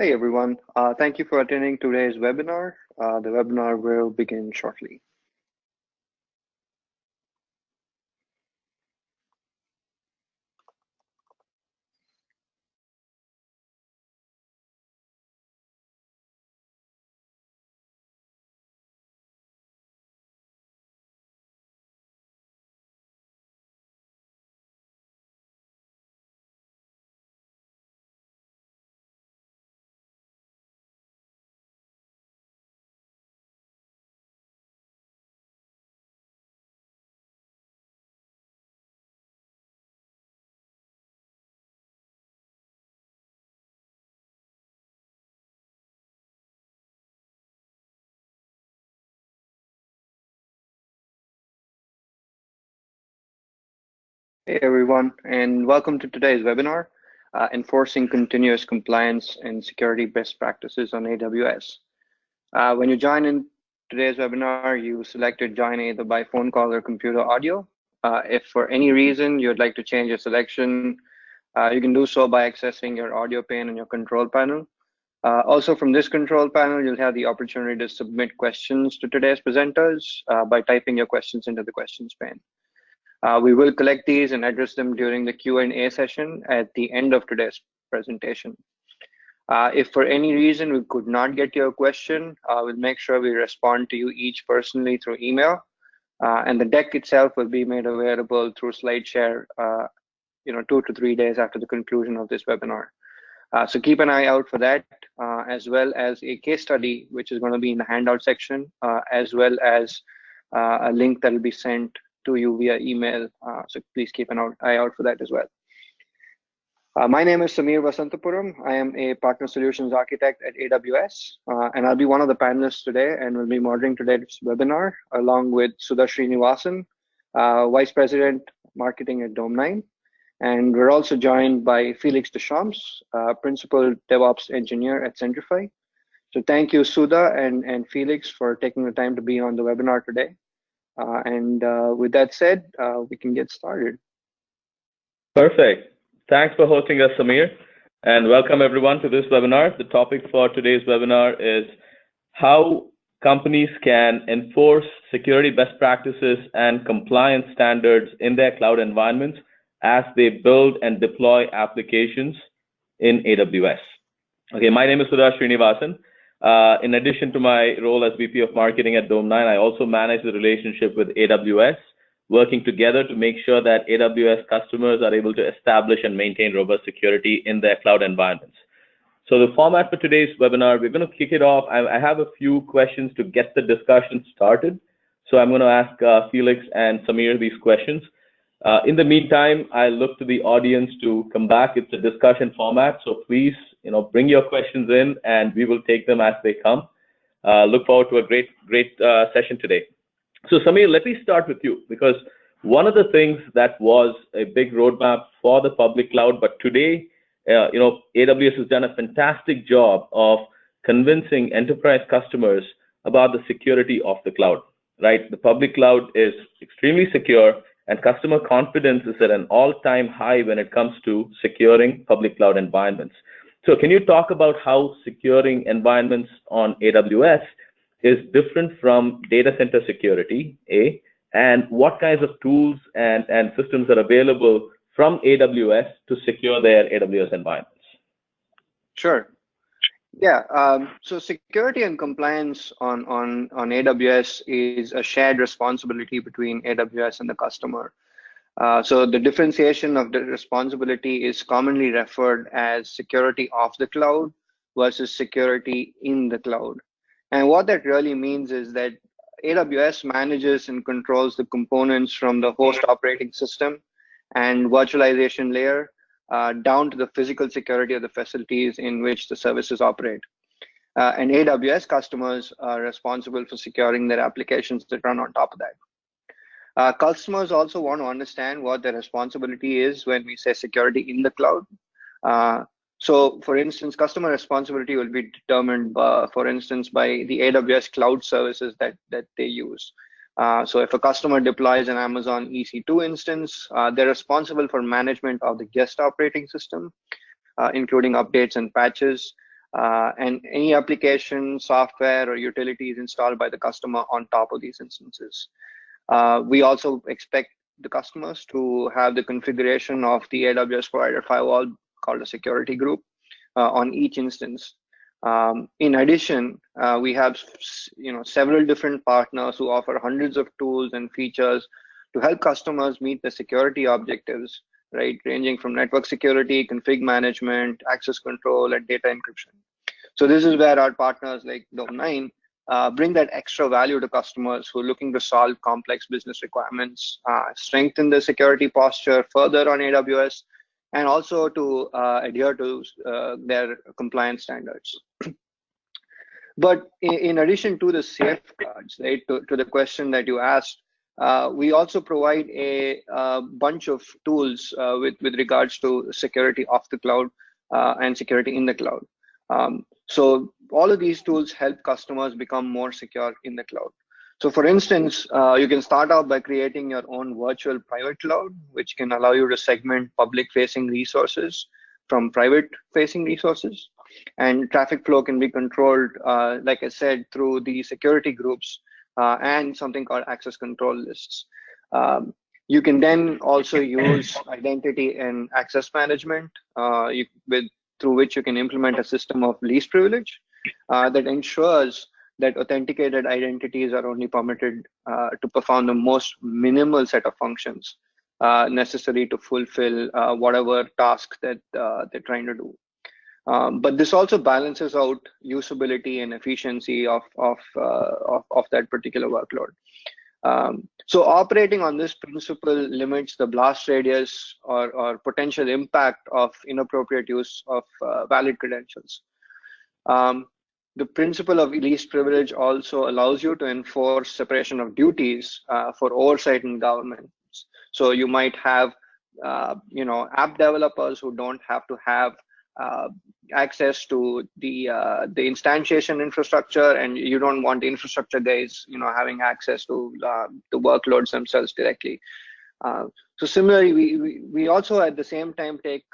Hey everyone, thank you for attending today's webinar. The webinar will begin shortly. Hey everyone, and welcome to today's webinar, Enforcing Continuous Compliance and Security Best Practices on AWS. When you join in today's webinar, you selected join either by phone call or computer audio. If for any reason you'd like to change your selection, you can do so by accessing your audio pane in your control panel. Also from this control panel, you'll have the opportunity to submit questions to today's presenters by typing your questions into the questions pane. We will collect these and address them during the Q&A session at the end of today's presentation. If for any reason we could not get your question, we'll make sure we respond to you each personally through email. And the deck itself will be made available through SlideShare 2 to 3 days after the conclusion of this webinar. So keep an eye out for that, as well as a case study, which is going to be in the handout section, as well as a link that will be sent to you via email. So please keep an eye out for that as well. My name is Samir Vasantapuram. I am a Partner Solutions Architect at AWS, and I'll be one of the panelists today and will be moderating today's webinar along with Sudha Srinivasan, Vice President Marketing at Dome9. And we're also joined by Felix Deschamps, Principal DevOps Engineer at Centrify. So thank you, Sudha and Felix, for taking the time to be on the webinar today. With that said, we can get started. Perfect. Thanks for hosting us, Samir, and welcome everyone to this webinar. The topic for today's webinar is how companies can enforce security best practices and compliance standards in their cloud environments as they build and deploy applications in AWS. Okay, my name is Sudha Srinivasan. In addition to my role as VP of Marketing at Dome9, I also manage the relationship with AWS, working together to make sure that AWS customers are able to establish and maintain robust security in their cloud environments. So the format for today's webinar, we're going to kick it off. I have a few questions to get the discussion started. So I'm going to ask Felix and Samir these questions. In the meantime, I look to the audience to come back. It's a discussion format, so please, bring your questions in, and we will take them as they come. Look forward to a great session today. So Samir, let me start with you, because one of the things that was a big roadmap for the public cloud, but today, AWS has done a fantastic job of convincing enterprise customers about the security of the cloud, right? The public cloud is extremely secure, and customer confidence is at an all-time high when it comes to securing public cloud environments. So can you talk about how securing environments on AWS is different from data center security, and what kinds of tools and systems are available from AWS to secure their AWS environments? Sure. Yeah, so security and compliance on AWS is a shared responsibility between AWS and the customer. So the differentiation of the responsibility is commonly referred as security of the cloud versus security in the cloud. And what that really means is that AWS manages and controls the components from the host operating system and virtualization layer down to the physical security of the facilities in which the services operate. And AWS customers are responsible for securing their applications that run on top of that. Customers also want to understand what their responsibility is when we say security in the cloud. So for instance, customer responsibility will be determined, for instance, by the AWS cloud services that they use. So if a customer deploys an Amazon EC2 instance, they're responsible for management of the guest operating system, including updates and patches. and any application, software, or utilities installed by the customer on top of these instances. We also expect the customers to have the configuration of the AWS provider firewall called a security group on each instance. In addition, we have several different partners who offer hundreds of tools and features to help customers meet the security objectives, right, ranging from network security, config management, access control, and data encryption. So this is where our partners like Dome9 bring that extra value to customers who are looking to solve complex business requirements, strengthen the security posture further on AWS, and also to adhere to their compliance standards. But in addition to the safeguards, right, to the question that you asked, we also provide a bunch of tools with regards to security off the cloud and security in the cloud. So all of these tools help customers become more secure in the cloud. So for instance, you can start out by creating your own virtual private cloud, which can allow you to segment public-facing resources from private-facing resources. And traffic flow can be controlled, like I said, through the security groups and something called access control lists. You can then also use identity and access management through which you can implement a system of least privilege that ensures that authenticated identities are only permitted to perform the most minimal set of functions necessary to fulfill whatever task that they're trying to do. But this also balances out usability and efficiency of that particular workload. So operating on this principle limits the blast radius or potential impact of inappropriate use of valid credentials. The principle of least privilege also allows you to enforce separation of duties for oversight in governments. So you might have, app developers who don't have to have access to the instantiation infrastructure, and you don't want the infrastructure guys, having access to the workloads themselves directly. So similarly, we also at the same time take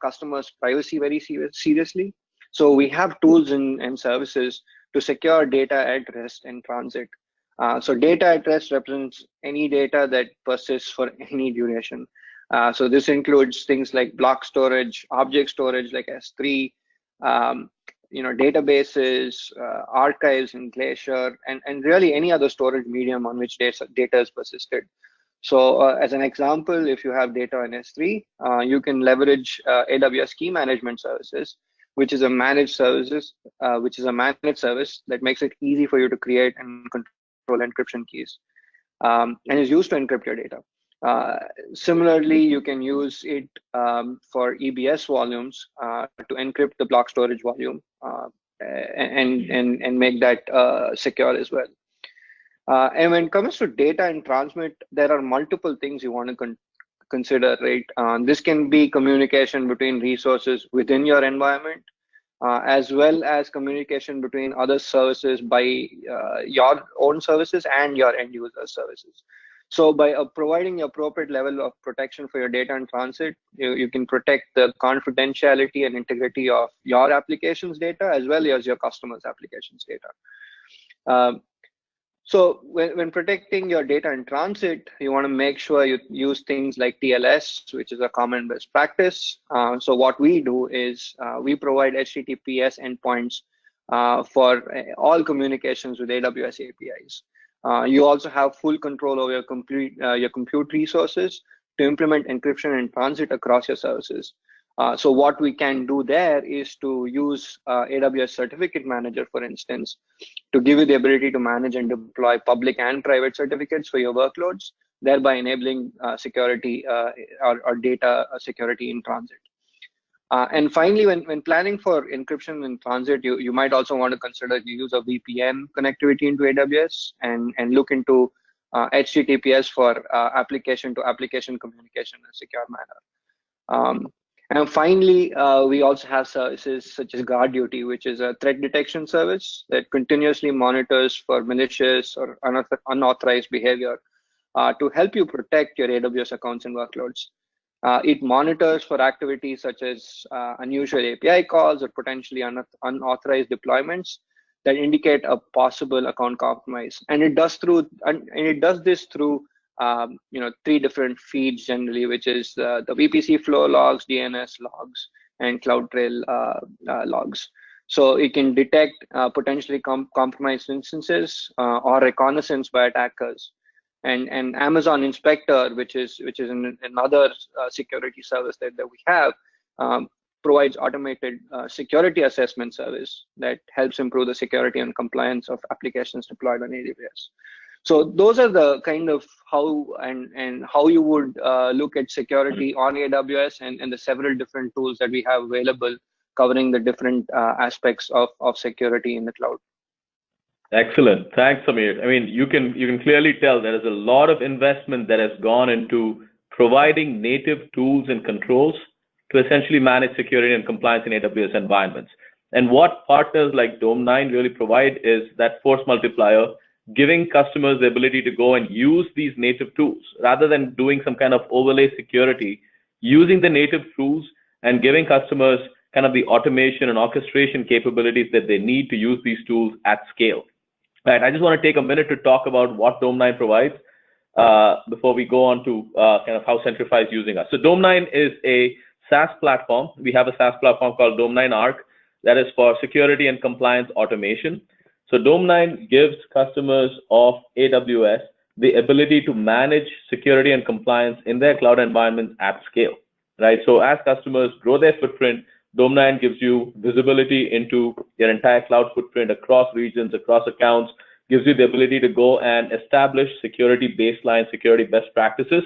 customers' privacy very seriously. So we have tools and services to secure data at rest and transit. So data at rest represents any data that persists for any duration. So this includes things like block storage, object storage like S3, databases, archives in Glacier, and really any other storage medium on which data is persisted. So as an example, if you have data in S3, you can leverage AWS Key Management Services, which is a managed service that makes it easy for you to create and control encryption keys, and is used to encrypt your data. Similarly, you can use it for EBS volumes to encrypt the block storage volume and make that secure as well. And when it comes to data and transmit, there are multiple things you want to consider, right? This can be communication between resources within your environment, as well as communication between other services by your own services and your end user services. So by providing the appropriate level of protection for your data in transit, you can protect the confidentiality and integrity of your application's data as well as your customer's application's data. So when protecting your data in transit, you want to make sure you use things like TLS, which is a common best practice. So what we do is we provide HTTPS endpoints for all communications with AWS APIs. You also have full control over your compute resources to implement encryption in transit across your services. So what we can do there is to use AWS Certificate Manager, for instance, to give you the ability to manage and deploy public and private certificates for your workloads, thereby enabling security or data security in transit. And finally, when planning for encryption in transit, you might also want to consider the use of VPN connectivity into AWS and look into HTTPS for application-to-application communication in a secure manner. And finally, we also have services such as Guard Duty, which is a threat detection service that continuously monitors for malicious or unauthorized behavior to help you protect your AWS accounts and workloads. It monitors for activities such as unusual API calls or potentially unauthorized deployments that indicate a possible account compromise. And it does this through 3 different feeds generally, which is the VPC flow logs, DNS logs, and CloudTrail logs. So it can detect potentially compromised instances or reconnaissance by attackers. And Amazon Inspector, which is another security service that we have, provides automated security assessment service that helps improve the security and compliance of applications deployed on AWS. So those are the kind of how you would look at security on AWS and the several different tools that we have available covering the different aspects of security in the cloud. Excellent. Thanks, Samir. I mean, you can clearly tell there is a lot of investment that has gone into providing native tools and controls to essentially manage security and compliance in AWS environments. And what partners like Dome9 really provide is that force multiplier, giving customers the ability to go and use these native tools rather than doing some kind of overlay security, using the native tools and giving customers kind of the automation and orchestration capabilities that they need to use these tools at scale. Right, I just want to take a minute to talk about what Dome9 provides before we go on to kind of how Centrify is using us. So Dome9 is a SaaS platform. We have a SaaS platform called Dome9 Arc that is for security and compliance automation. So Dome9 gives customers of AWS the ability to manage security and compliance in their cloud environments at scale, right? So as customers grow their footprint, Dome9 gives you visibility into your entire cloud footprint across regions, across accounts, gives you the ability to go and establish security baseline, security best practices,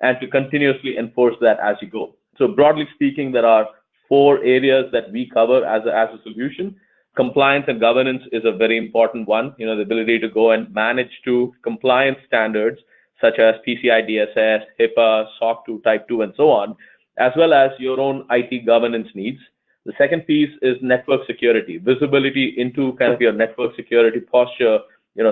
and to continuously enforce that as you go. So broadly speaking, there are 4 areas that we cover as a solution. Compliance and governance is a very important one. The ability to go and manage to compliance standards such as PCI DSS, HIPAA, SOC 2, Type 2, and so on, as well as your own IT governance needs. The second piece is network security, visibility into kind of your network security posture,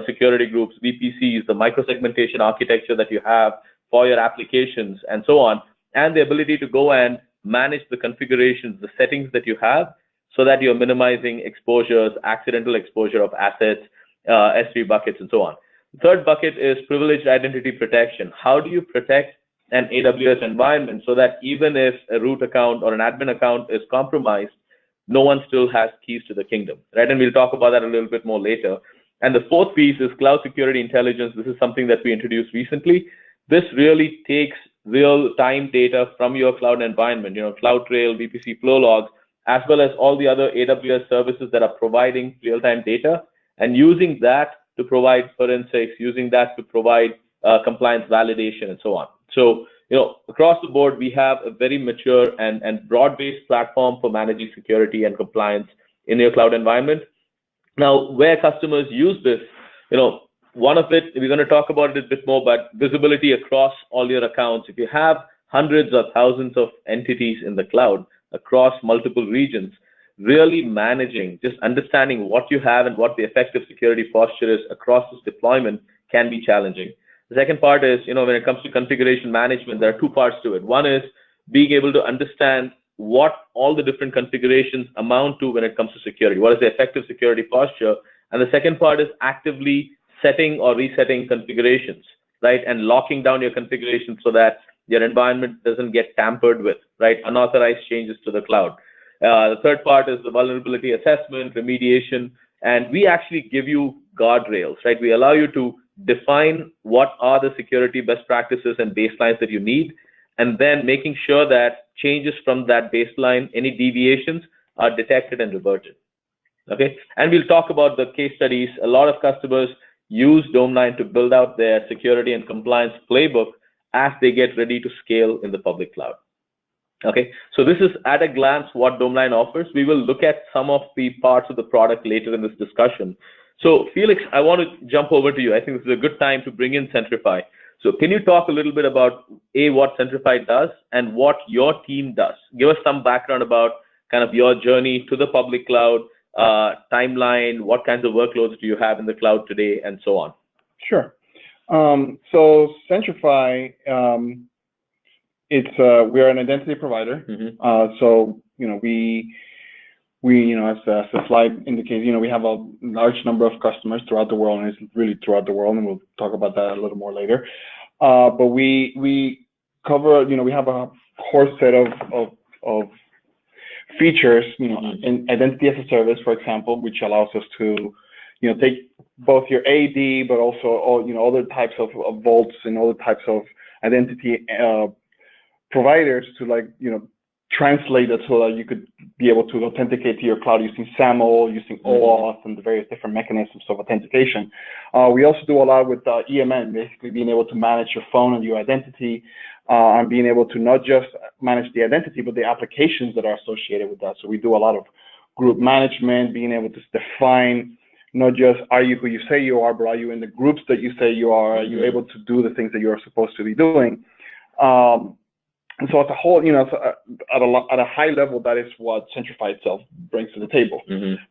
security groups, VPCs, the microsegmentation architecture that you have for your applications, and so on, and the ability to go and manage the configurations, the settings that you have, so that you're minimizing exposures, accidental exposure of assets, S3 buckets, and so on. The third bucket is privileged identity protection. How do you protect an AWS environment so that even if a root account or an admin account is compromised, no one still has keys to the kingdom, right? And we'll talk about that a little bit more later. And the fourth piece is cloud security intelligence. This is something that we introduced recently. This really takes real-time data from your cloud environment, CloudTrail, VPC flow logs, as well as all the other AWS services that are providing real-time data, and using that to provide forensics, using that to provide compliance validation, and so on. So, across the board, we have a very mature and broad-based platform for managing security and compliance in your cloud environment. Now, where customers use this, one of it, we're going to talk about it a bit more, but visibility across all your accounts. If you have hundreds or thousands of entities in the cloud across multiple regions, really managing, just understanding what you have and what the effective security posture is across this deployment can be challenging. The second part is, when it comes to configuration management, there are 2 parts to it. One is being able to understand what all the different configurations amount to when it comes to security. What is the effective security posture? And the second part is actively setting or resetting configurations, right? And locking down your configuration so that your environment doesn't get tampered with, right? Unauthorized changes to the cloud. The third part is the vulnerability assessment, remediation, and we actually give you guardrails, right? We allow you to define what are the security best practices and baselines that you need, and then making sure that changes from that baseline, any deviations, are detected and reverted. Okay, and we'll talk about the case studies. A lot of customers use Dome9 to build out their security and compliance playbook as they get ready to scale in the public cloud. Okay, so this is at a glance what Dome9 offers. We will look at some of the parts of the product later in this discussion. So Felix, I want to jump over to you. I think this is a good time to bring in Centrify. So can you talk a little bit about what Centrify does and what your team does? Give us some background about kind of your journey to the public cloud, timeline, what kinds of workloads do you have in the cloud today, and so on. Sure. So Centrify we're an identity provider. So we as the slide indicates, we have a large number of customers throughout the world, and it's really throughout the world, and we'll talk about that a little more later. But we cover, we have a core set of features, in identity as a service, for example, which allows us to, take both your AD, but also all, other types of vaults and other types of identity providers to translate it so that you could be able to authenticate to your cloud using SAML, using OAuth, and the various different mechanisms of authentication. We also do a lot with EMN, basically being able to manage your phone and your identity, and being able to not just manage the identity, but the applications that are associated with that. So we do a lot of group management, being able to define not just are you who you say you are, but are you in the groups that you say you are? Are you able to do the things that you're supposed to be doing? And so as a whole, at a high level, that is what Centrify itself brings to the table.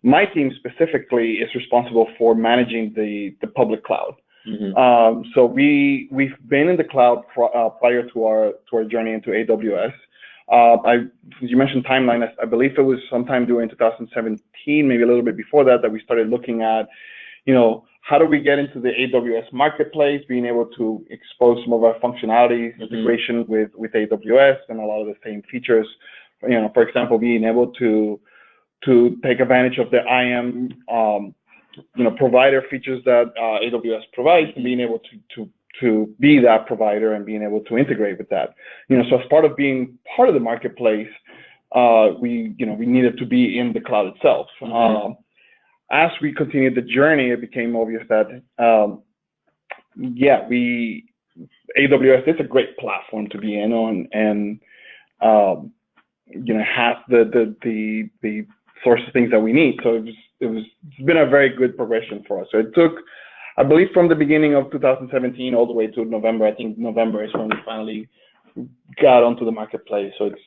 My team specifically is responsible for managing the public cloud. So we've been in the cloud prior to our journey into AWS. You mentioned timeline. I believe it was sometime during 2017, maybe a little bit before that we started looking at, how do we get into the AWS marketplace, being able to expose some of our functionalities, integration with AWS, and a lot of the same features. For example, being able to take advantage of the IAM provider features that AWS provides, and being able to be that provider and being able to integrate with that. So as part of being part of the marketplace, we needed to be in the cloud itself. As we continued the journey, it became obvious that, AWS is a great platform to be in on, and has the source of things that we need. So it's been a very good progression for us. So it took, I believe, from the beginning of 2017 all the way to November. I think November is when we finally got onto the marketplace. So it's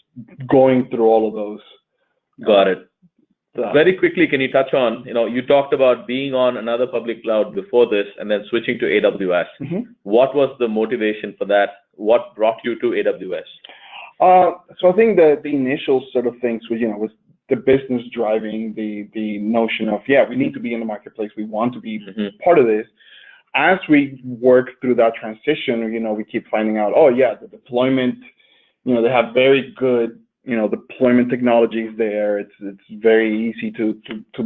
going through all of those. Got it. Very quickly, can you touch on, you talked about being on another public cloud before this and then switching to AWS. What was the motivation for that? What brought you to AWS? So I think the initial sort of things was the business driving the notion of, we need to be in the marketplace. We want to be part of this. As we work through that transition, we keep finding out, the deployment, they have very good deployment technologies there. It's very easy to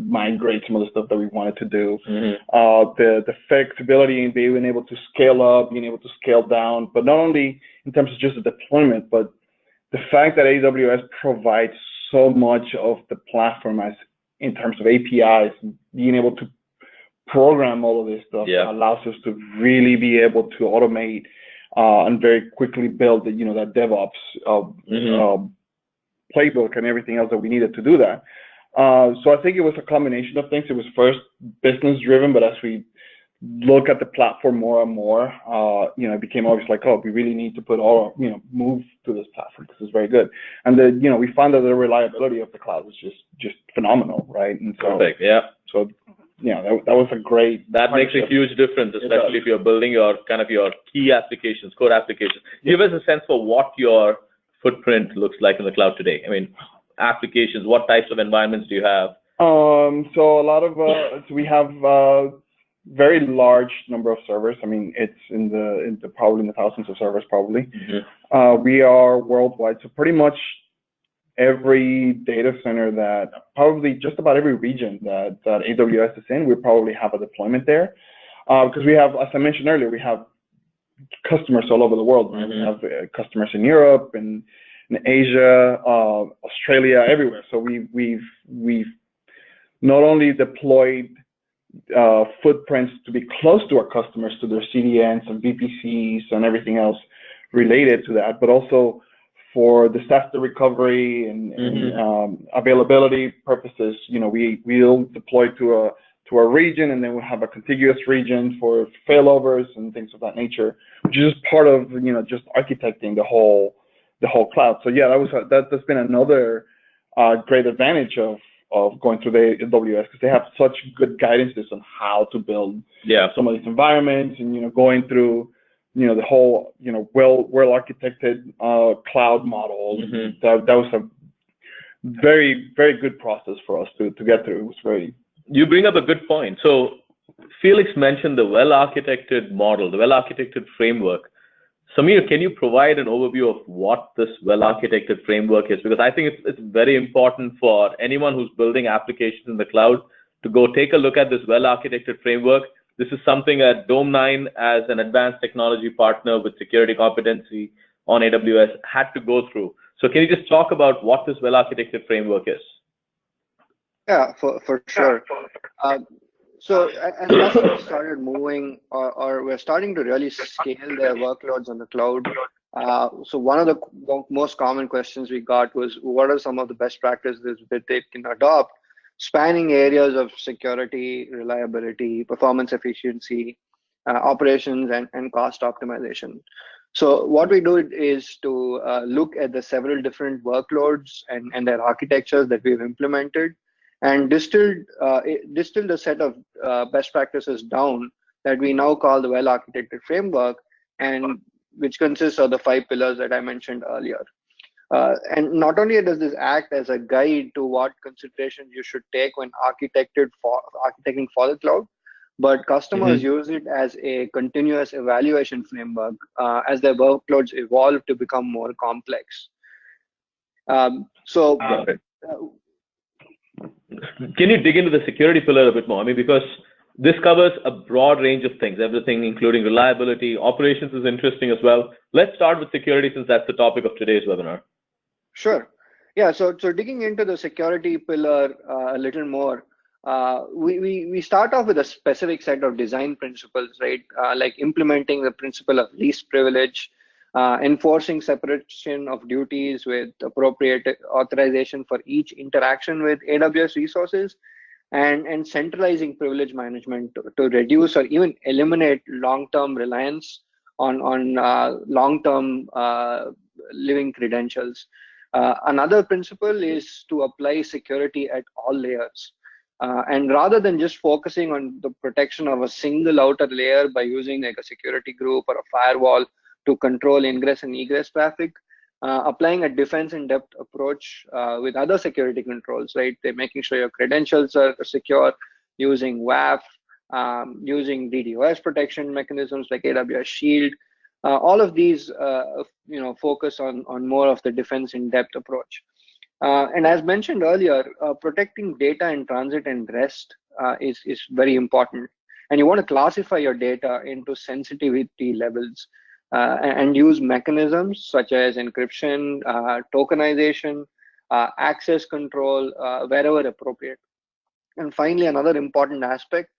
migrate some of the stuff that we wanted to do. The flexibility in being able to scale up, being able to scale down, but not only in terms of just the deployment, but the fact that AWS provides so much of the platform as in terms of APIs, being able to program all of this stuff allows us to really be able to automate and very quickly build that DevOps playbook and everything else that we needed to do that. So I think it was a combination of things. It was first business driven, but as we look at the platform more and more, it became obvious we really need to put move to this platform because it's very good. And we found that the reliability of the cloud was just phenomenal, right? And so, perfect, So that was a great. That makes a huge difference, especially if you're building your key applications, core applications. Give us a sense for what your footprint looks like in the cloud today. I mean, applications, what types of environments do you have? So a lot of, we have very large number of servers. I mean, it's probably in the thousands of servers, probably. We are worldwide, so pretty much every data center that, probably just about every region that AWS is in, we probably have a deployment there. Because we have, as I mentioned earlier, we have customers all over the world. Right? We have customers in Europe and in Asia, Australia, everywhere. So we've not only deployed footprints to be close to our customers, to their CDNs and VPCs and everything else related to that, but also for disaster recovery and availability purposes. We'll deploy to a region, and then we'll have a contiguous region for failovers and things of that nature, which is just part of just architecting the whole cloud. So that's been another great advantage of going through the AWS, because they have such good guidances on how to build some of these environments, and going through the whole, well-architected cloud model. That was a very, very good process for us to get through. It was very. You bring up a good point. So Felix mentioned the well-architected model, the well-architected framework. Samir, can you provide an overview of what this well-architected framework is? Because I think it's very important for anyone who's building applications in the cloud to go take a look at this well-architected framework. This is something that Dome9, as an advanced technology partner with security competency on AWS, had to go through. So can you just talk about what this well-architected framework is? Yeah, for sure. So as customers started moving, or we're starting to really scale their workloads on the cloud, so one of the most common questions we got was, what are some of the best practices that they can adopt, spanning areas of security, reliability, performance efficiency, operations, and cost optimization. So what we do is to look at the several different workloads and their architectures that we've implemented, and distilled a set of best practices down that we now call the well-architected framework, and which consists of the 5 pillars that I mentioned earlier. And not only does this act as a guide to what considerations you should take when architecting for the cloud, but customers use it as a continuous evaluation framework as their workloads evolve to become more complex. Can you dig into the security pillar a bit more? I mean, because this covers a broad range of things, everything including reliability, operations is interesting as well. Let's start with security, since that's the topic of today's webinar. Sure. Yeah, so digging into the security pillar a little more, we start off with a specific set of design principles, right? Like implementing the principle of least privilege, enforcing separation of duties with appropriate authorization for each interaction with AWS resources, and centralizing privilege management to reduce or even eliminate long-term reliance on long-term living credentials. Another principle is to apply security at all layers. And rather than just focusing on the protection of a single outer layer by using like a security group or a firewall to control ingress and egress traffic, applying a defense in depth approach with other security controls, right? They're making sure your credentials are secure, using WAF, using DDoS protection mechanisms like AWS Shield. All of these, focus on more of the defense in depth approach. And as mentioned earlier, protecting data in transit and rest is very important. And you want to classify your data into sensitivity levels and use mechanisms such as encryption, tokenization, access control wherever appropriate. And finally, another important aspect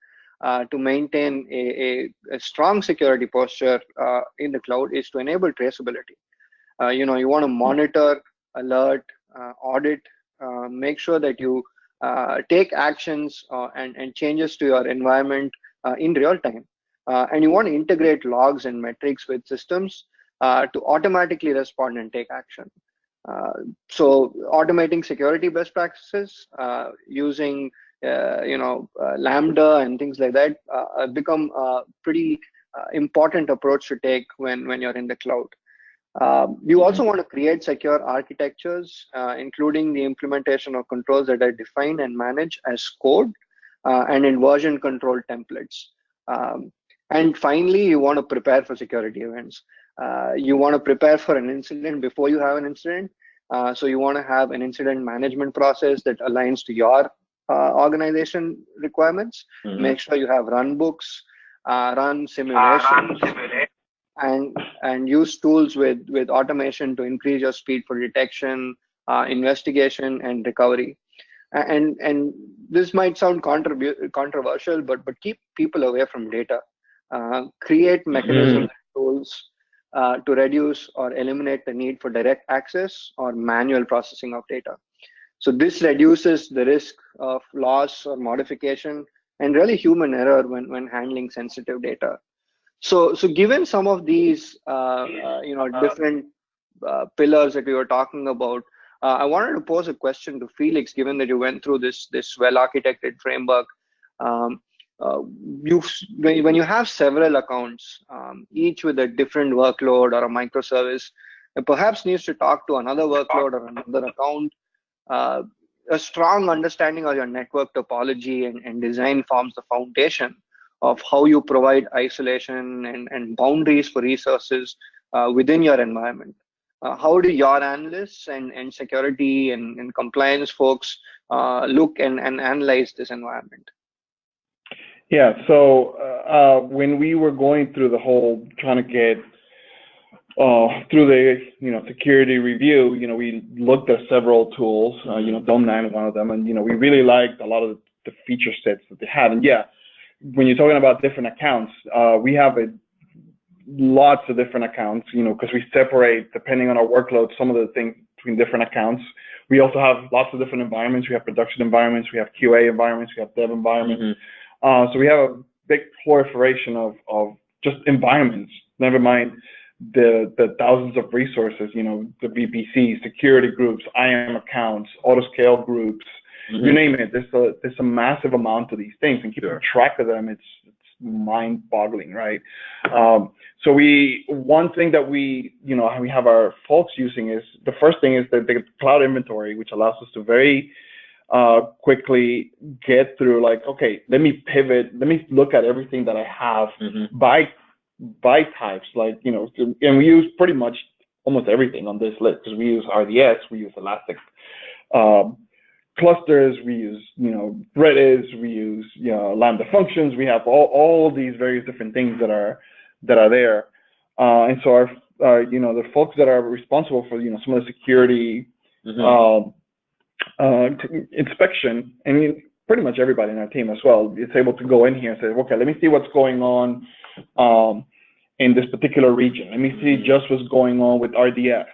to maintain a strong security posture in the cloud is to enable traceability. You want to monitor, alert, audit, make sure that you take actions and changes to your environment in real time. And you want to integrate logs and metrics with systems to automatically respond and take action. So automating security best practices using Lambda and things like that become a pretty important approach to take when you're in the cloud. You also want to create secure architectures, including the implementation of controls that are defined and managed as code and in version control templates. And finally, you want to prepare for security events. You want to prepare for an incident before you have an incident. So you want to have an incident management process that aligns to your organization requirements. Make sure you have run books, run simulations, and use tools with automation to increase your speed for detection, investigation, and recovery. And this might sound controversial, but keep people away from data. Create mechanisms and tools to reduce or eliminate the need for direct access or manual processing of data. So this reduces the risk of loss or modification and really human error when handling sensitive data. So given some of these different pillars that we were talking about, I wanted to pose a question to Felix, given that you went through this well-architected framework. you when you have several accounts, each with a different workload or a microservice, and perhaps needs to talk to another workload or another account, uh, a strong understanding of your network topology and design forms the foundation of how you provide isolation and boundaries for resources within your environment. How do your analysts and security and compliance folks look and analyze this environment? Yeah, so when we were going through the whole trying to get through the security review, we looked at several tools, Dome9 is one of them, and we really liked a lot of the feature sets that they had. And yeah, when you're talking about different accounts, we have lots of different accounts, because we separate depending on our workload some of the things between different accounts. We also have lots of different environments. We have production environments, we have QA environments, we have dev environments. So we have a big proliferation of just environments, never mind the thousands of resources, the VPC, security groups, IAM accounts, autoscale groups, you name it. There's a massive amount of these things, and keeping track of them, it's mind-boggling, right? So one thing that we have our folks using is, the first thing is the cloud inventory, which allows us to very quickly get through, like, okay, let me pivot, let me look at everything that I have by types, like, and we use pretty much almost everything on this list, because we use RDS, we use Elastic clusters, we use, Redis, we use, Lambda functions, we have all these various different things that are there. And so our the folks that are responsible for, some of the security inspection, I mean, pretty much everybody in our team as well, is able to go in here and say, okay, let me see what's going on in this particular region. Let me see just what's going on with RDS.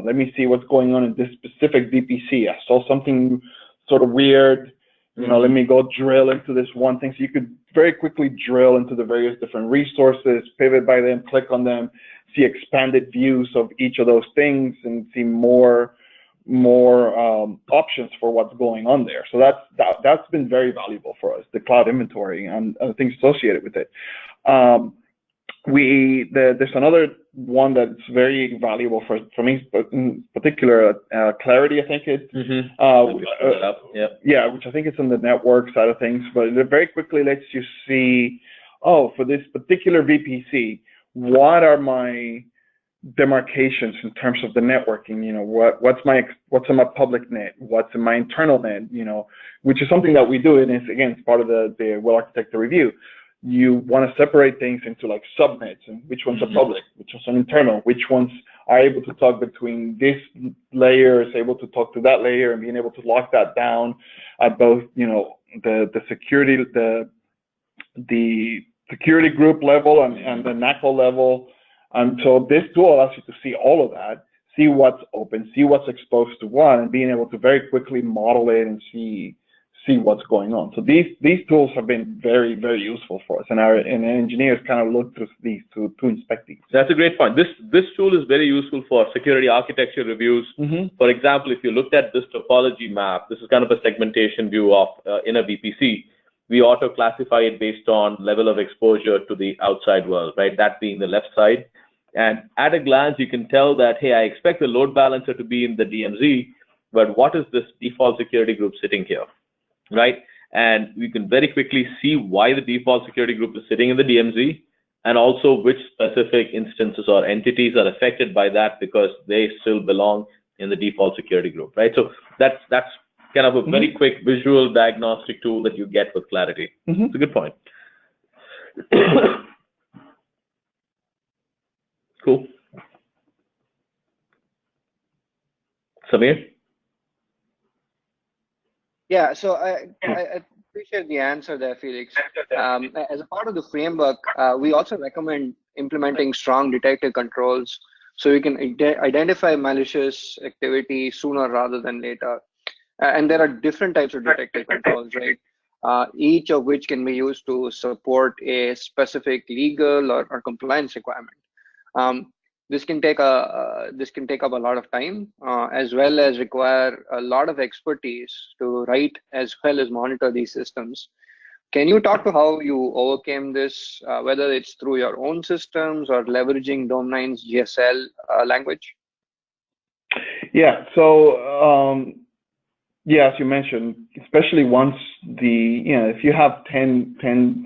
Let me see what's going on in this specific VPC. I saw something sort of weird. Let me go drill into this one thing. So you could very quickly drill into the various different resources, pivot by them, click on them, see expanded views of each of those things, and see more options for what's going on there. So that's been very valuable for us, the cloud inventory and things associated with it. There's another one that's very valuable for me, but in particular, Clarity, I think it. Yeah, which I think is on the network side of things, but it very quickly lets you see, for this particular VPC, what are my demarcations in terms of the networking? What's in my public net, what's in my internal net, which is something that we do, and it's, again, it's part of the well-architected review. You want to separate things into like subnets, and which ones are public, which ones are internal, which ones are able to talk between this layer, is able to talk to that layer, and being able to lock that down at both, the security, the security group level and the NACL level. And so this tool allows you to see all of that, see what's open, see what's exposed to what, and being able to very quickly model it and see what's going on. So these tools have been very, very useful for us, and our engineers kind of look through these to inspect these. That's a great point. This tool is very useful for security architecture reviews. For example, if you looked at this topology map, this is kind of a segmentation view of in a VPC. We auto classify it based on level of exposure to the outside world, right? That being the left side. And at a glance, you can tell that, hey, I expect the load balancer to be in the DMZ, but what is this default security group sitting here, right? And we can very quickly see why the default security group is sitting in the DMZ, and also which specific instances or entities are affected by that because they still belong in the default security group, right? So that's kind of a very quick visual diagnostic tool that you get with Clarity. It's a good point. Cool. Samir? Yeah, so I appreciate the answer there, Felix. As a part of the framework, we also recommend implementing strong detective controls so we can identify malicious activity sooner rather than later. And there are different types of detective controls, right? Each of which can be used to support a specific legal or compliance requirement. This can take up a lot of time, as well as require a lot of expertise to write as well as monitor these systems. Can you talk to how you overcame this, whether it's through your own systems or leveraging Dome9's GSL language? Yeah. So yeah, as you mentioned, especially once if you have 10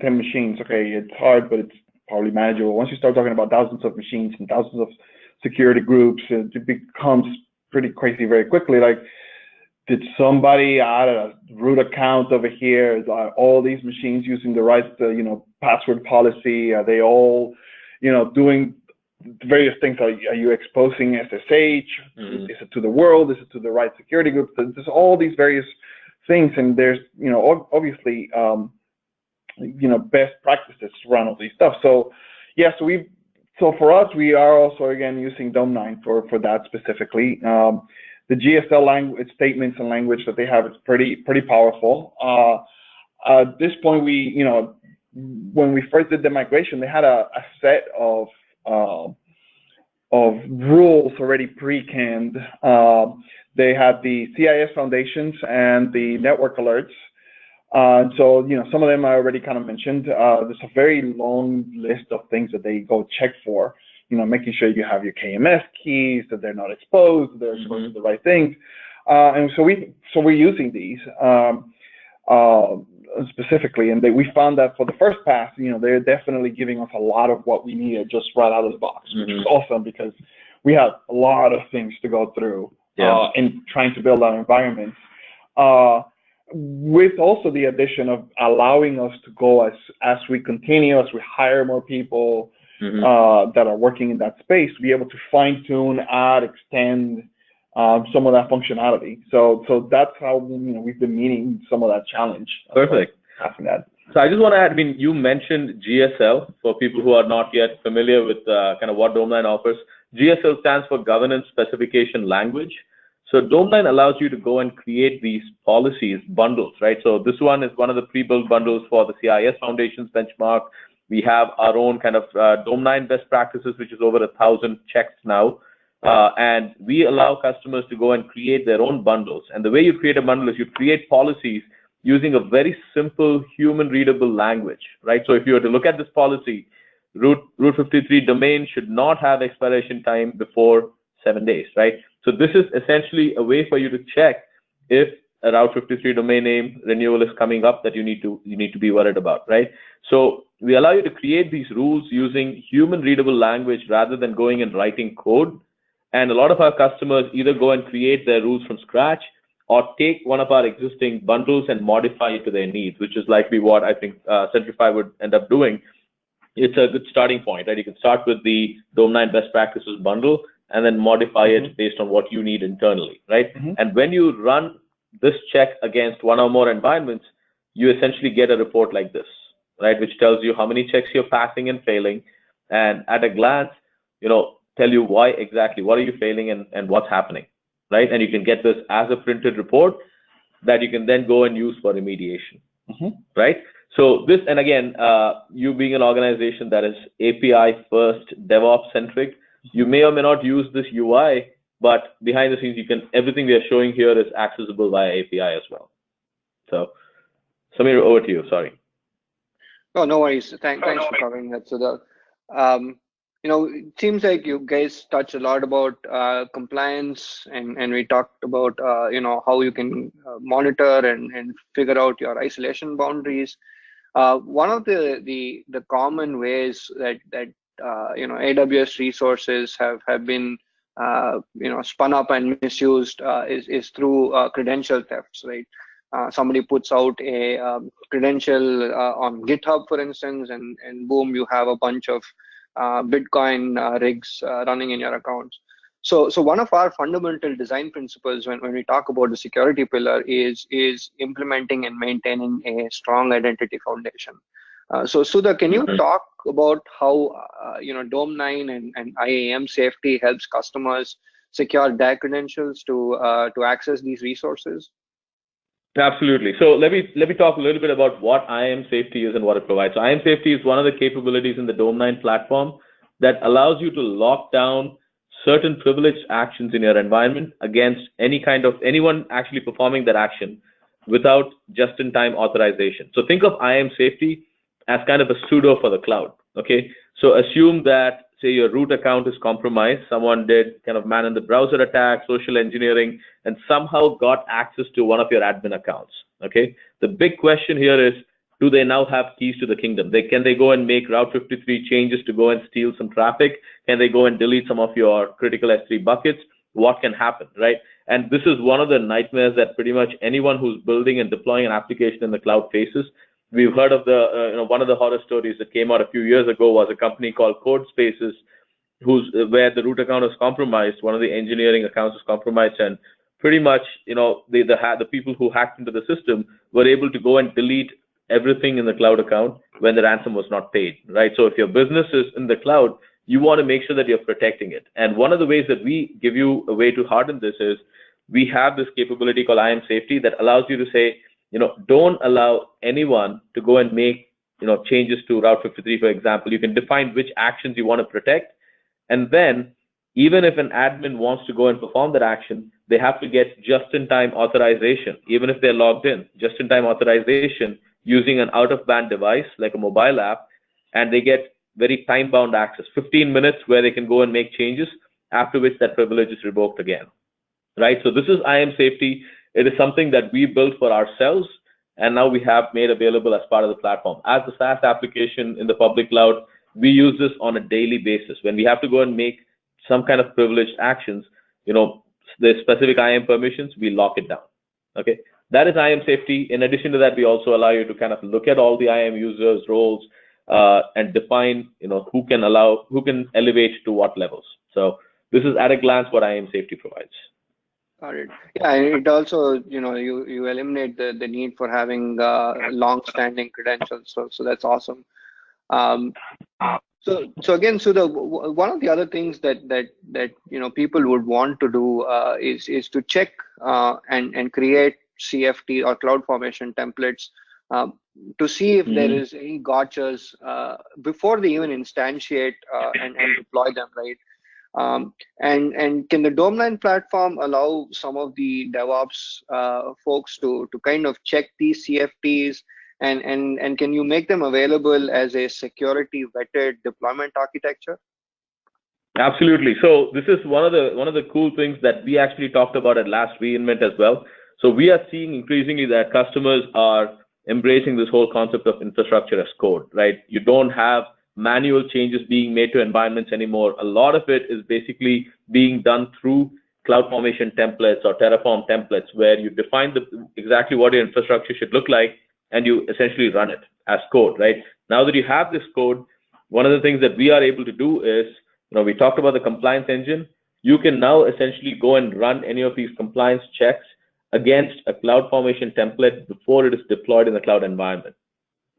machines, okay, it's hard, but it's probably manageable. Once you start talking about thousands of machines and thousands of security groups, it becomes pretty crazy very quickly. Like, did somebody add a root account over here? Are all these machines using the right, password policy? Are they all, doing various things? Are you exposing SSH? Mm-hmm. Is it to the world? Is it to the right security group? There's all these various things, and there's, obviously, best practices around all these stuff. So, yeah, so for us, we are also again using Dome9 for that specifically. The GSL language statements and language that they have is pretty powerful. At this point, when we first did the migration, they had a set of rules already pre-canned. They had the CIS foundations and the network alerts. So, some of them I already kind of mentioned. There's a very long list of things that they go check for, making sure you have your KMS keys, that they're not exposed, they're exposed to the right things. And so we're using these specifically, and we found that for the first pass, they're definitely giving us a lot of what we needed just right out of the box, which is awesome because we have a lot of things to go through in trying to build our environments. With also the addition of allowing us to go as we continue, as we hire more people that are working in that space, to be able to fine tune, add, extend some of that functionality. So that's how we've been meeting some of that challenge. Perfect. Having that. So I just want to add, you mentioned GSL for people who are not yet familiar with kind of what Dome9 offers. GSL stands for Governance Specification Language. So Dome9 allows you to go and create these policies, bundles, right? So this one is one of the pre-built bundles for the CIS Foundations benchmark. We have our own kind of Dome9 best practices, which is over 1,000 checks now. And we allow customers to go and create their own bundles. And the way you create a bundle is you create policies using a very simple human-readable language, right? So if you were to look at this policy, Route 53 domain should not have expiration time before 7 days, right? So this is essentially a way for you to check if a Route 53 domain name renewal is coming up that you need to be worried about, right? So we allow you to create these rules using human-readable language rather than going and writing code. And a lot of our customers either go and create their rules from scratch or take one of our existing bundles and modify it to their needs, which is likely what I think Centrify would end up doing. It's a good starting point, right? You can start with the Dome9 best practices bundle and then modify it based on what you need internally, right? And when you run this check against one or more environments, you essentially get a report like this, right? Which tells you how many checks you're passing and failing. And at a glance, tell you why exactly, what are you failing and what's happening, right? And you can get this as a printed report that you can then go and use for remediation, right? So this, and again, you being an organization that is API first, DevOps centric, you may or may not use this UI, but behind the scenes, everything we are showing here is accessible via API as well. So Samir, over to you, sorry. Oh, no worries. Thanks for covering that. So it seems like you guys touched a lot about compliance, and we talked about how you can monitor and figure out your isolation boundaries. One of the common ways that AWS resources have been spun up and misused is through credential thefts, right? Somebody puts out a credential on GitHub, for instance, and boom, you have a bunch of Bitcoin rigs running in your accounts. So one of our fundamental design principles when we talk about the security pillar is implementing and maintaining a strong identity foundation. So Sudha, can you talk about how Dome9 and IAM Safety helps customers secure their credentials to access these resources? Absolutely. So let me talk a little bit about what IAM Safety is and what it provides. So IAM Safety is one of the capabilities in the Dome9 platform that allows you to lock down certain privileged actions in your environment against anyone actually performing that action. without just-in-time authorization. So think of IAM Safety as kind of a pseudo for the cloud, okay? So assume that, say, your root account is compromised. Someone did kind of man in the browser attack, social engineering, and somehow got access to one of your admin accounts, okay? The big question here is, do they now have keys to the kingdom? Can they go and make Route 53 changes to go and steal some traffic? Can they go and delete some of your critical S3 buckets? What can happen, right? And this is one of the nightmares that pretty much anyone who's building and deploying an application in the cloud faces. We've heard of the, one of the horror stories that came out a few years ago was a company called CodeSpaces, where the root account was compromised. One of the engineering accounts was compromised, and pretty much, the people who hacked into the system were able to go and delete everything in the cloud account when the ransom was not paid, right? So if your business is in the cloud, you want to make sure that you're protecting it. And one of the ways that we give you a way to harden this is we have this capability called IAM Safety that allows you to say, don't allow anyone to go and make, changes to Route 53, for example. You can define which actions you want to protect. And then even if an admin wants to go and perform that action, they have to get just-in-time authorization, even if they're logged in, just-in-time authorization using an out-of-band device like a mobile app, and they get very time-bound access, 15 minutes where they can go and make changes, after which that privilege is revoked again, right? So this is IAM Safety. It is something that we built for ourselves, and now we have made available as part of the platform. As a SaaS application in the public cloud, we use this on a daily basis. When we have to go and make some kind of privileged actions, the specific IAM permissions, we lock it down, okay? That is IAM Safety. In addition to that, we also allow you to kind of look at all the IAM users, roles, and define, who can elevate to what levels. So this is at a glance what IAM Safety provides. Got it. Yeah, and it also, you eliminate the need for having long-standing credentials. So that's awesome. So again, Sudha, one of the other things that people would want to do is to check and create CFT or CloudFormation templates to see if there is any gotchas before they even instantiate and deploy them, right? And can the Dome9 platform allow some of the DevOps folks to kind of check these CFTs, and can you make them available as a security vetted deployment architecture? Absolutely. So this is one of the cool things that we actually talked about at last reInvent as well. So we are seeing increasingly that customers are embracing this whole concept of infrastructure as code, right? You don't have manual changes being made to environments anymore. A lot of it is basically being done through CloudFormation templates or Terraform templates, where you define exactly what your infrastructure should look like, and you essentially run it as code, right? Now that you have this code, one of the things that we are able to do is, we talked about the compliance engine. You can now essentially go and run any of these compliance checks against a CloudFormation template before it is deployed in the cloud environment,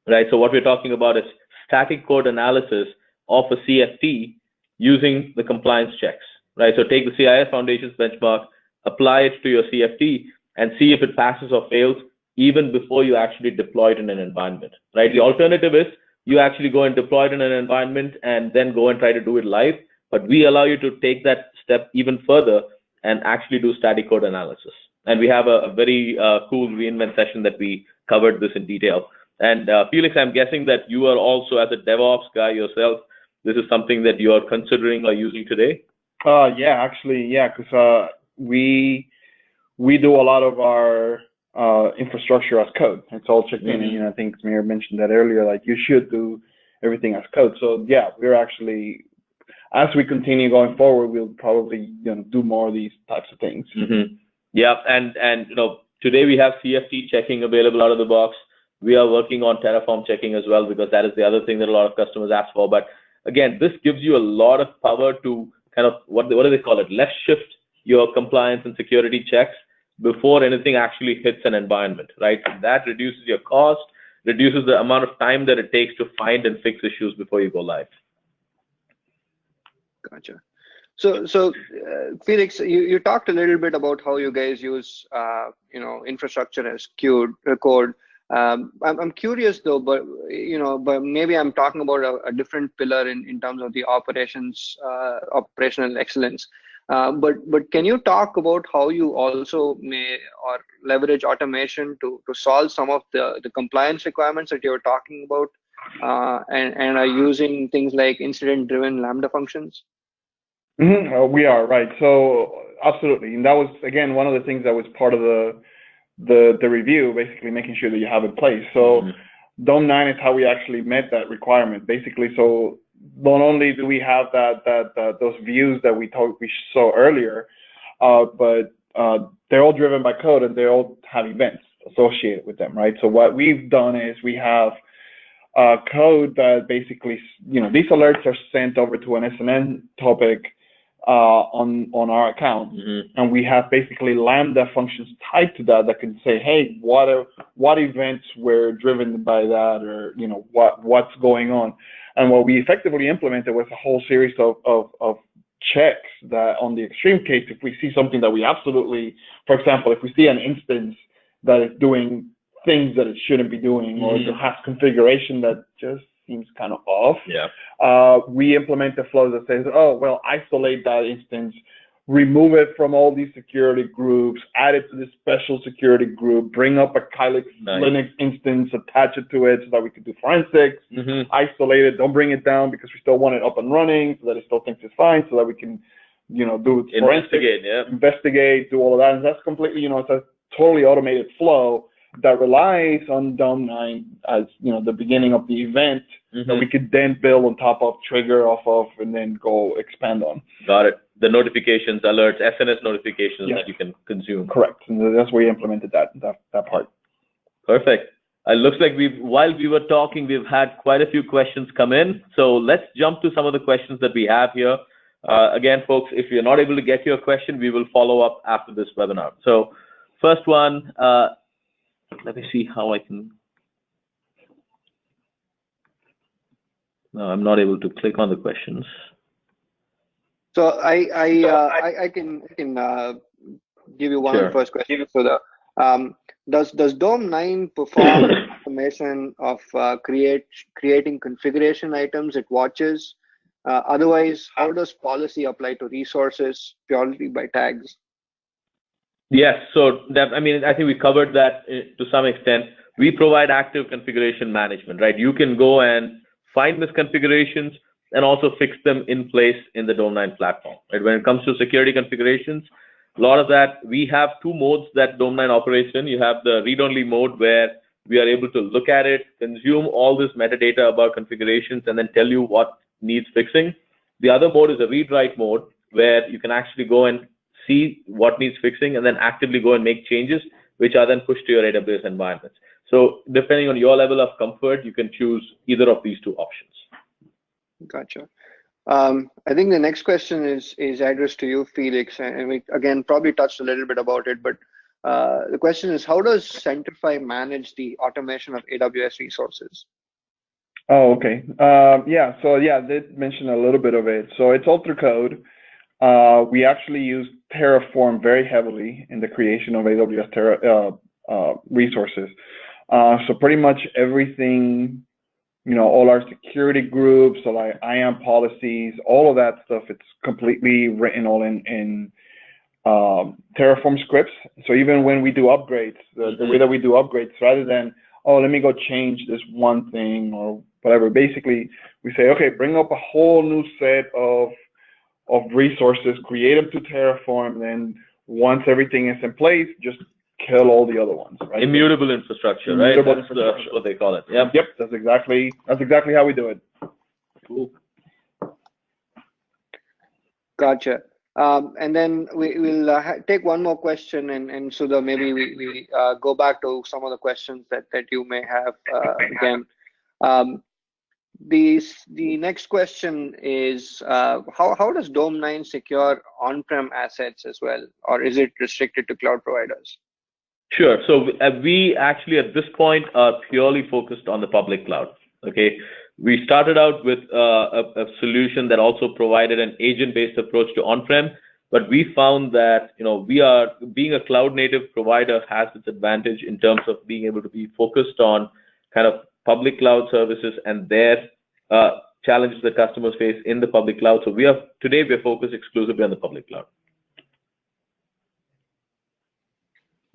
right? So what we're talking about is static code analysis of a CFT using the compliance checks, right? So take the CIS Foundation's benchmark, apply it to your CFT, and see if it passes or fails even before you actually deploy it in an environment, right? The alternative is you actually go and deploy it in an environment and then go and try to do it live, but we allow you to take that step even further and actually do static code analysis. And we have a very cool reInvent session that we covered this in detail. And Felix, I'm guessing that you are also, as a DevOps guy yourself, this is something that you are considering or using today? Yeah, actually, yeah, because we do a lot of our infrastructure as code. It's all checked in, and I think Samir mentioned that earlier, like you should do everything as code. So yeah, we're actually, as we continue going forward, we'll probably do more of these types of things. Yeah, and today we have CFT checking available out of the box. We are working on Terraform checking as well, because that is the other thing that a lot of customers ask for. But again, this gives you a lot of power to kind of, what do they call it? Left shift your compliance and security checks before anything actually hits an environment, right? And that reduces your cost, reduces the amount of time that it takes to find and fix issues before you go live. Gotcha. So Felix, you talked a little bit about how you guys use infrastructure as code. I'm curious though, but maybe I'm talking about a different pillar in terms of the operational excellence. But can you talk about how you also may or leverage automation to solve some of the compliance requirements that you're talking about, and are using things like incident-driven Lambda functions? We are, right. So absolutely. And that was, again, one of the things that was part of the review, basically making sure that you have in place. So Dome9 is how we actually met that requirement, basically. So not only do we have those views that we saw earlier, but they're all driven by code and they all have events associated with them, right? So what we've done is we have code that basically, these alerts are sent over to an SNN topic on our account, and we have basically Lambda functions tied to that can say, hey, what events were driven by that, or what's going on. And what we effectively implemented was a whole series of checks that, on the extreme case, if we see something that we absolutely, for example, if we see an instance that is doing things that it shouldn't be doing, or it has configuration that just seems kind of off, we implement the flows that says, oh, well, isolate that instance, remove it from all these security groups, add it to this special security group, bring up a Kylix Linux instance, attach it to it so that we can do forensics, isolate it, don't bring it down because we still want it up and running so that it still thinks it's fine, so that we can, do investigate, do all of that. And that's completely, it's a totally automated flow that relies on Dome9 as the beginning of the event that we could then build on top of, trigger off of, and then go expand on. Got it. The notifications, alerts, SNS notifications that you can consume. Correct. And that's where we implemented that part. Perfect. It looks like while we were talking, we've had quite a few questions come in. So let's jump to some of the questions that we have here. Again, folks, if you're not able to get your question, we will follow up after this webinar. So first one, let me see how I can. No, I'm not able to click on the questions. So I can give you one first question. So does Dome9 perform automation of creating configuration items it watches? Otherwise, how does policy apply to resources purely by tags? Yes, so I think we covered that to some extent. We provide active configuration management, right? You can go and find misconfigurations and also fix them in place in the Dome9 platform, right? When it comes to security configurations, a lot of that, we have two modes that Dome9 operates in. You have the read-only mode where we are able to look at it, consume all this metadata about configurations, and then tell you what needs fixing. The other mode is a read-write mode where you can actually go and see what needs fixing and then actively go and make changes, which are then pushed to your AWS environments. So depending on your level of comfort, you can choose either of these two options. Gotcha. I think the next question is addressed to you, Felix, and we again probably touched a little bit about it, but the question is, how does Centrify manage the automation of AWS resources? Oh, okay. So I did mention a little bit of it. So it's all through code. We actually use Terraform very heavily in the creation of AWS resources. So pretty much everything, all our security groups, so like IAM policies, all of that stuff, it's completely written all in Terraform scripts. So even when we do upgrades, the way that we do upgrades, rather than, oh, let me go change this one thing or whatever, basically we say, okay, bring up a whole new set of resources, create them to Terraform, and then once everything is in place, just kill all the other ones, right? Immutable infrastructure, right? That's what they call it. Yep. That's exactly how we do it. Cool. Gotcha. And then we'll take one more question, and Sudha, maybe we go back to some of the questions that you may have again. The next question is, how does Dome9 secure on-prem assets as well, or is it restricted to cloud providers? Sure. So we actually at this point are purely focused on the public cloud. Okay. We started out with a solution that also provided an agent-based approach to on-prem, but we found that being a cloud-native provider has its advantage in terms of being able to be focused on kind of public cloud services and their challenges that customers face in the public cloud. So today we're focused exclusively on the public cloud.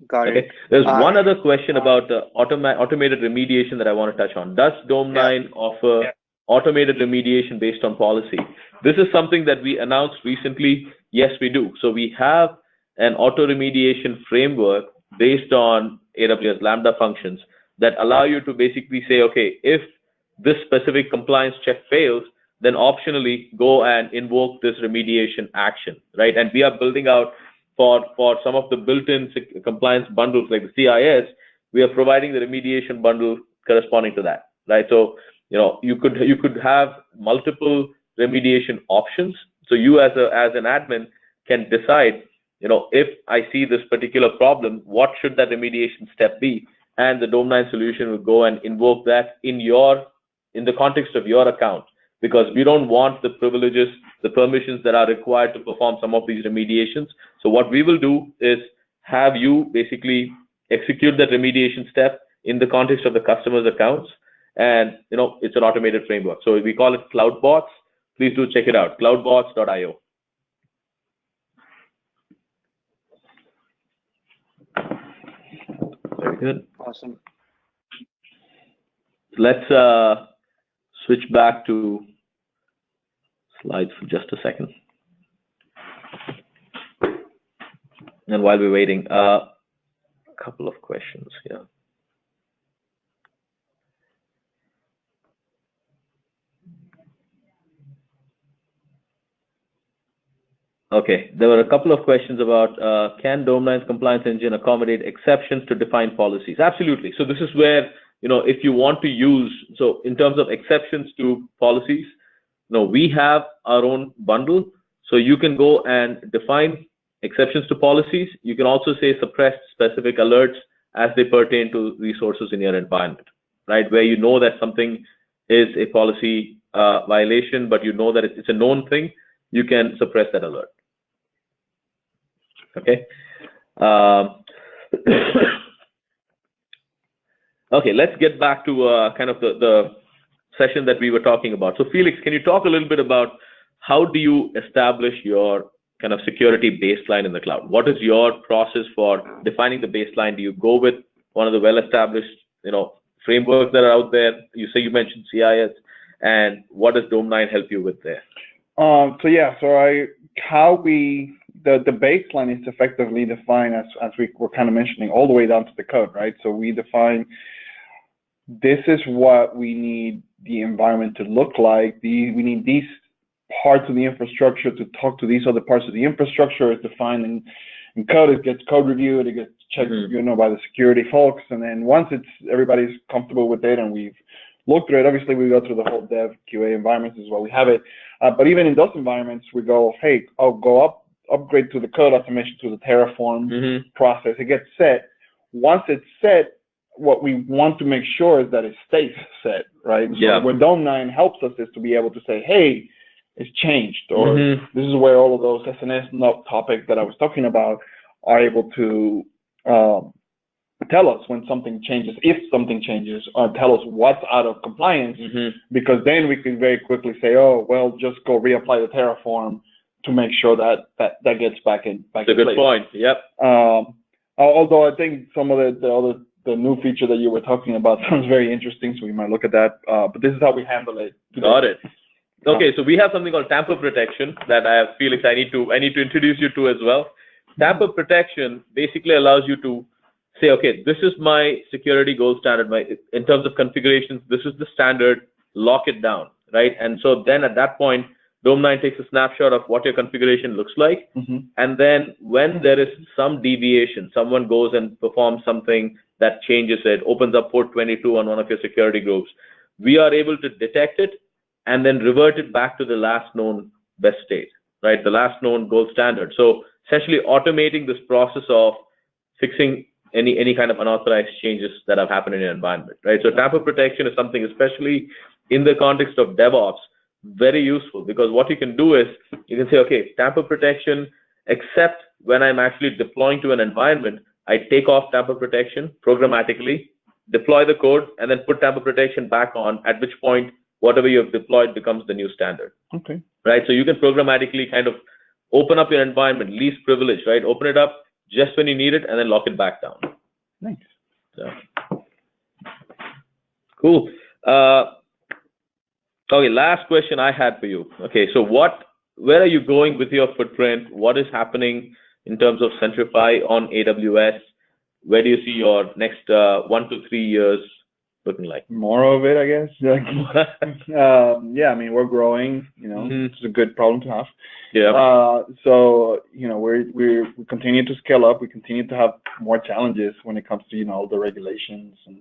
Got it. Okay. There's one other question about automated remediation that I want to touch on. Does Dome9 offer automated remediation based on policy? This is something that we announced recently. Yes, we do. So we have an auto remediation framework based on AWS Lambda functions that allow you to basically say, okay, if this specific compliance check fails, then optionally go and invoke this remediation action, right? And we are building out for some of the built-in compliance bundles like the CIS, we are providing the remediation bundle corresponding to that, right? So, you could have multiple remediation options. So you as an admin can decide, if I see this particular problem, what should that remediation step be? And the Dome9 solution will go and invoke that in the context of your account, because we don't want the privileges, the permissions that are required to perform some of these remediations. So what we will do is have you basically execute that remediation step in the context of the customer's accounts. And, it's an automated framework. So we call it CloudBots. Please do check it out, cloudbots.io. Very good. Awesome. Let's switch back to slides for just a second. And while we're waiting, a couple of questions here. Okay, there were a couple of questions about can Dome9's compliance engine accommodate exceptions to defined policies? Absolutely. So this is where, if you want to use, so in terms of exceptions to policies, we have our own bundle. So you can go and define exceptions to policies. You can also say suppress specific alerts as they pertain to resources in your environment, right? Where you know that something is a policy violation, but you know that it's a known thing, you can suppress that alert. Okay. Okay, let's get back to kind of the session that we were talking about. So Felix, can you talk a little bit about how do you establish your kind of security baseline in the cloud? What is your process for defining the baseline? Do you go with one of the well-established, frameworks that are out there? You mentioned CIS, and what does Dome9 help you with there? The baseline is effectively defined as we were kind of mentioning all the way down to the code, right? So we define this is what we need the environment to look like. We need these parts of the infrastructure to talk to these other parts of the infrastructure. It's defined in code. It gets code reviewed. It gets checked, by the security folks. And then once everybody's comfortable with it and we've looked through it, obviously we go through the whole dev QA environments as well. We have it. But even in those environments, we go, hey, I'll go upgrade to the code automation to the Terraform process. It gets set. Once it's set, what we want to make sure is that it stays set, right? So where Dome9 helps us is to be able to say, hey, it's changed, or this is where all of those SNS topics that I was talking about are able to tell us when something changes, if something changes, or tell us what's out of compliance, because then we can very quickly say, oh, well, just go reapply the Terraform to make sure that gets back in place. That's a good point. Yep. Although I think some of the new feature that you were talking about sounds very interesting, so we might look at that. But this is how we handle it today. Got it. Okay, so we have something called Tamper Protection that Felix, I need to introduce you to as well. Tamper Protection basically allows you to say, okay, this is my security gold standard. In terms of configurations, this is the standard. Lock it down, right? And so then at that point, Dome9 takes a snapshot of what your configuration looks like. And then when there is some deviation, someone goes and performs something that changes it, opens up port 22 on one of your security groups, we are able to detect it and then revert it back to the last known best state, right? The last known gold standard. So essentially automating this process of fixing any kind of unauthorized changes that have happened in your environment, right? So Tamper Protection is something, especially in the context of DevOps, very useful, because what you can do is you can say, okay, Tamper Protection, except when I'm actually deploying to an environment, I take off Tamper Protection programmatically, deploy the code, and then put Tamper Protection back on, at which point whatever you have deployed becomes the new standard. Okay. Right? So you can programmatically kind of open up your environment, least privilege, right? Open it up just when you need it and then lock it back down. Nice. So, cool. Okay, last question I had for you. Okay, so where are you going with your footprint? What is happening in terms of Centrify on AWS? Where do you see your next 1 to 3 years looking like? More of it, I guess. Yeah, I mean, we're growing, It's a good problem to have. Yeah. So, we continue to scale up. We continue to have more challenges when it comes to, all the regulations and,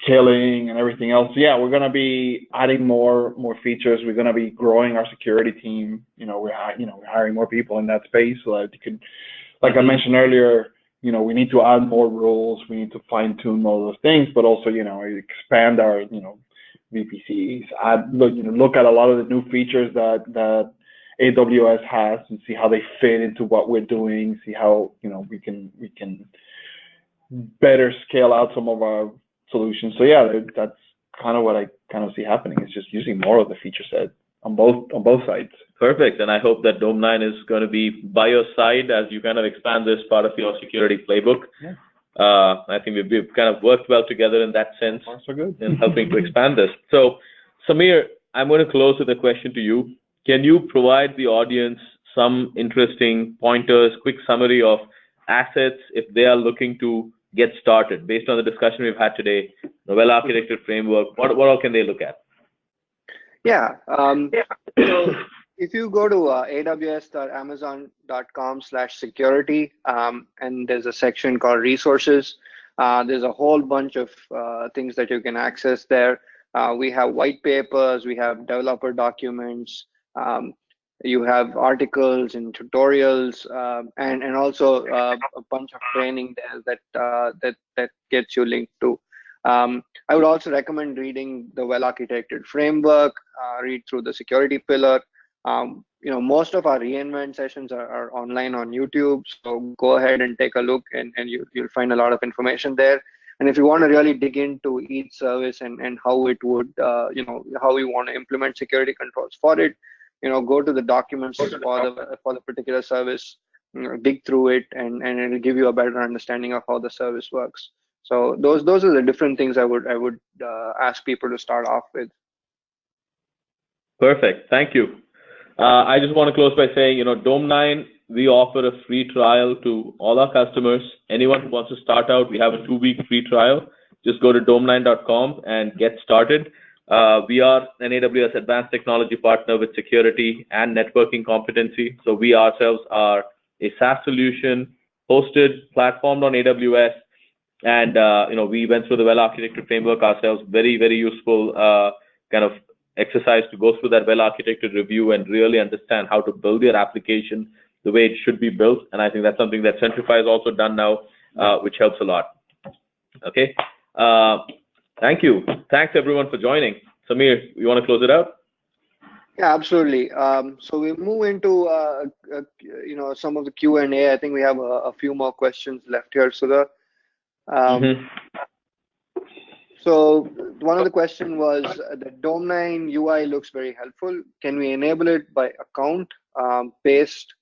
scaling and everything else. So, yeah, we're going to be adding more features. We're going to be growing our security team. We're hiring more people in that space so that you could, like I mentioned earlier, we need to add more rules. We need to fine tune all those things, but also, expand our, VPCs, look at a lot of the new features that AWS has and see how they fit into what we're doing, see how, we can better scale out some of our solutions. So yeah, that's kind of what I kind of see happening. It's just using more of the feature set on both sides. Perfect. And I hope that Dome9 is going to be by your side as you kind of expand this part of your security playbook. Yeah. I think we've kind of worked well together in that sense in helping to expand this. So, Samir, I'm going to close with a question to you. Can you provide the audience some interesting pointers, quick summary of assets if they are looking to get started based on the discussion we've had today, the well-architected framework? What all can they look at? Yeah. So if you go to aws.amazon.com/security, and there's a section called resources, there's a whole bunch of things that you can access there. We have white papers, we have developer documents, you have articles and tutorials, and also a bunch of training there that gets you linked to. I would also recommend reading the well-architected framework, read through the security pillar. Most of our reInvent sessions are online on YouTube, so go ahead and take a look, and you'll find a lot of information there. And if you want to really dig into each service and how it would, how we want to implement security controls for it, go to the documents for the particular service, dig through it, and it'll give you a better understanding of how the service works. So those are the different things I would ask people to start off with. Perfect. Thank you. I just want to close by saying, Dome9, we offer a free trial to all our customers. Anyone who wants to start out, we have a 2-week free trial. Just go to dome9.com and get started. We are an AWS advanced technology partner with security and networking competency. So we ourselves are a SaaS solution hosted, platformed on AWS. And, we went through the well-architected framework ourselves. Very, very useful kind of exercise to go through that well-architected review and really understand how to build your application the way it should be built. And I think that's something that Centrify has also done now, which helps a lot. Okay. Thank you. Thanks, everyone, for joining. Samir, you want to close it out? Yeah, absolutely. So we move into some of the Q&A. I think we have a few more questions left here, Sudha. So one of the questions was the Dome9 UI looks very helpful. Can we enable it by account based?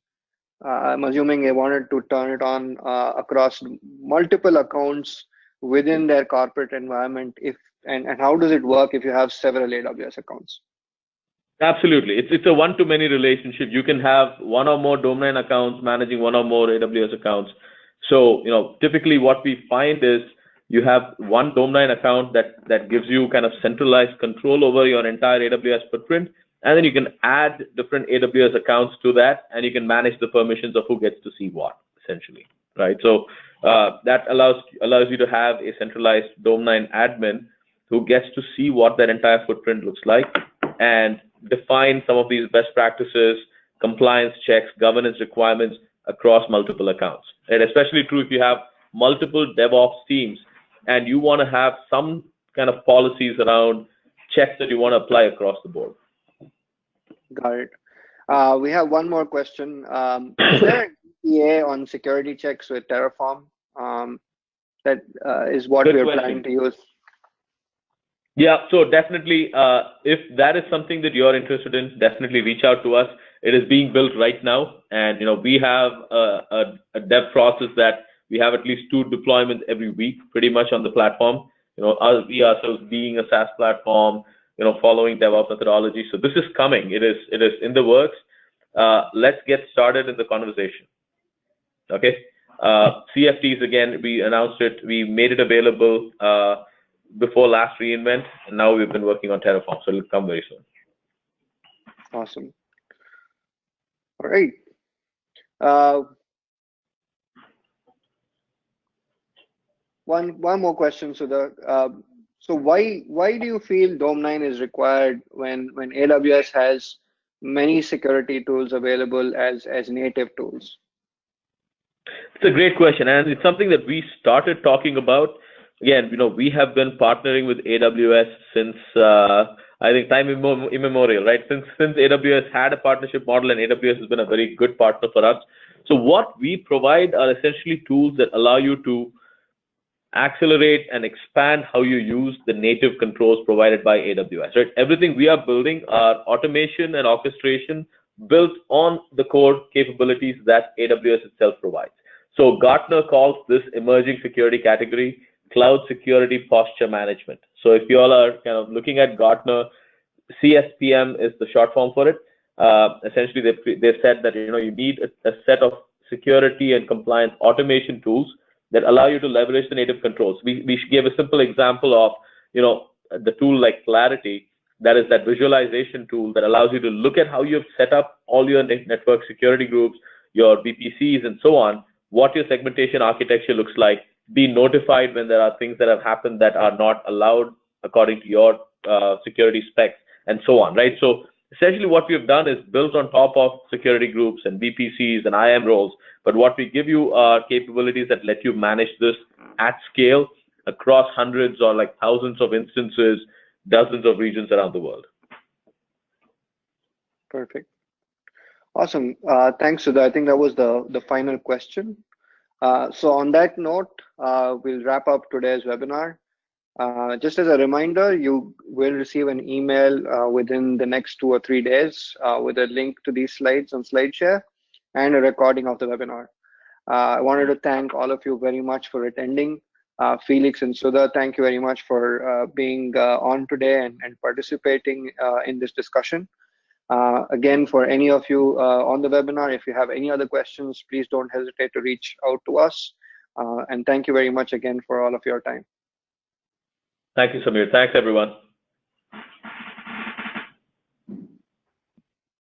I'm assuming they wanted to turn it on across multiple accounts within their corporate environment. And how does it work if you have several AWS accounts? Absolutely. It's a one-to-many relationship. You can have one or more Dome9 accounts managing one or more AWS accounts. So, typically what we find is you have one Dome9 account that gives you kind of centralized control over your entire AWS footprint. And then you can add different AWS accounts to that, and you can manage the permissions of who gets to see what, essentially, right? So that allows you to have a centralized Dome9 admin who gets to see what their entire footprint looks like and define some of these best practices, compliance checks, governance requirements across multiple accounts. And especially true if you have multiple DevOps teams and you want to have some kind of policies around checks that you want to apply across the board. Got it. We have one more question. Is there an EPA on security checks with Terraform? That is what we're planning to use. Yeah, so definitely, if that is something that you're interested in, definitely reach out to us. It is being built right now, and we have a dev process that we have at least 2 deployments every week, pretty much on the platform. We ourselves being a SaaS platform, following DevOps methodology. So this is coming. It is in the works. Let's get started in the conversation. Okay. CFTs, again, we announced it. We made it available before last reInvent, and now we've been working on Terraform, so it'll come very soon. Awesome. All right. One more question, Sudha. So why do you feel Dome9 is required when AWS has many security tools available as native tools? It's a great question, and it's something that we started talking about. Again, we have been partnering with AWS since I think time immemorial, right? Since AWS had a partnership model, and AWS has been a very good partner for us. So what we provide are essentially tools that allow you to accelerate and expand how you use the native controls provided by AWS, right? Everything we are building are automation and orchestration built on the core capabilities that AWS itself provides. So Gartner calls this emerging security category cloud security posture management. So if you all are kind of looking at Gartner, CSPM is the short form for it. Essentially, they've said that you need a set of security and compliance automation tools that allow you to leverage the native controls. We gave a simple example of the tool like Clarity, that is that visualization tool that allows you to look at how you've set up all your network security groups, your VPCs, and so on, what your segmentation architecture looks like, be notified when there are things that have happened that are not allowed according to your security specs, and so on, right? So essentially what we've done is built on top of security groups and VPCs and IAM roles, but what we give you are capabilities that let you manage this at scale across hundreds or like thousands of instances, dozens of regions around the world. Perfect. Awesome. Thanks, Sudha. I think that was the final question. So on that note, we'll wrap up today's webinar. Just as a reminder, you will receive an email within the next 2 or 3 days with a link to these slides on SlideShare and a recording of the webinar. I wanted to thank all of you very much for attending. Felix and Sudha, thank you very much for being on today and participating in this discussion. Again, for any of you on the webinar, if you have any other questions, please don't hesitate to reach out to us. And thank you very much again for all of your time. Thank you, Samir. Thanks, everyone.